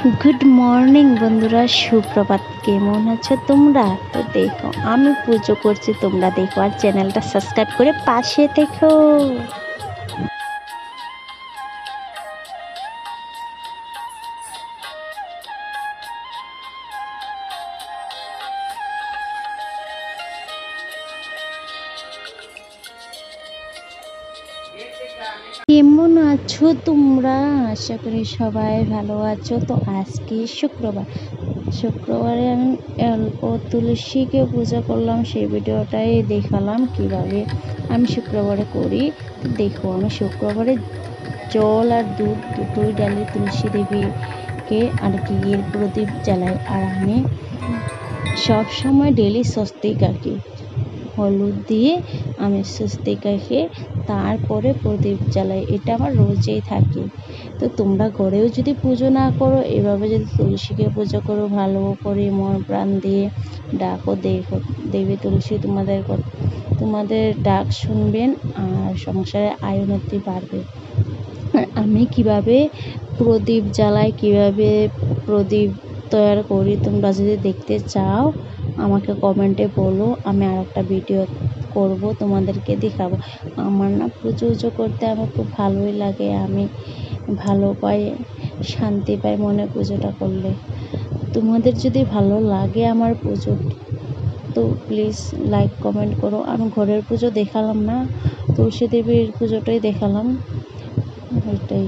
Good morning বন্ধুরা, সুপ্রভাত। কেমন আছো তোমরা? তো দেখো আমি পুজো করছি, তোমরা দেখো আর চ্যানেলটা সাবস্ক্রাইব করে পাশে থেকো। কেমন আছো তোমরা? আশা করি সবাই ভালো আছো। তো আজকে শুক্রবারে আমি অল্প তুলসীকে পূজা করলাম, সেই ভিডিওটাই দেখালাম কিভাবে আমি শুক্রবারে করি। তো দেখো আমি শুক্রবারে জল আর দুধ দুটোই ডালি তুলসী দেবীকে, আর ঘিয়ের প্রদীপ জ্বালাই। আর আমি সব সময় ডেলি স্বস্তিক আঁকি, হলুদ দিয়ে আমি স্বস্তিক আঁকে, তারপরে প্রদীপ জ্বালাই। এটা আমার রোজেই থাকে। তো তোমরা ঘরেও যদি পুজো না করো, এভাবে যদি তুলসীকে পুজো করো ভালো করে মন প্রাণ দিয়ে ডাকো, দেখো দেবী তুলসী তোমাদের ডাক শুনবেন আর সংসারে আয় উন্নতি বাড়বে। আর আমি কিভাবে প্রদীপ জ্বালাই, কিভাবে প্রদীপ তৈরি করি, তোমরা যদি দেখতে চাও আমাকে কমেন্টে বলো, আমি আর একটা ভিডিও করব, তোমাদেরকে দেখাবো। আমার না পুজো করতে আমার খুব ভালোই লাগে, আমি ভালো পাই, শান্তি পাই মনে পুজোটা করলে। তোমাদের যদি ভালো লাগে আমার পুজো, তো প্লিজ লাইক কমেন্ট করো। আমি ঘরের পুজো দেখালাম না, তুলসী দেবীর পুজোটাই দেখালাম, ওইটাই।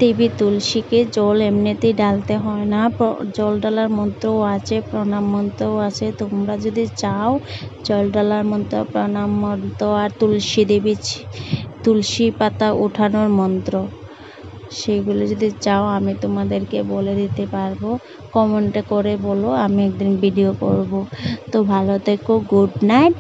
দেবী তুলসীকে জল এমনিতেই ডালতে হয় না, জল ডালার মন্ত্রও আছে, প্রণাম মন্ত্রও আছে। তোমরা যদি চাও জল ডালার মন্ত্র, প্রণাম মন্ত্র আর তুলসী পাতা ওঠানোর মন্ত্র, সেইগুলো যদি চাও আমি তোমাদেরকে বলে দিতে পারবো। কমেন্টে করে বলো, আমি একদিন ভিডিও করব। তো ভালো থেকো, গুড নাইট।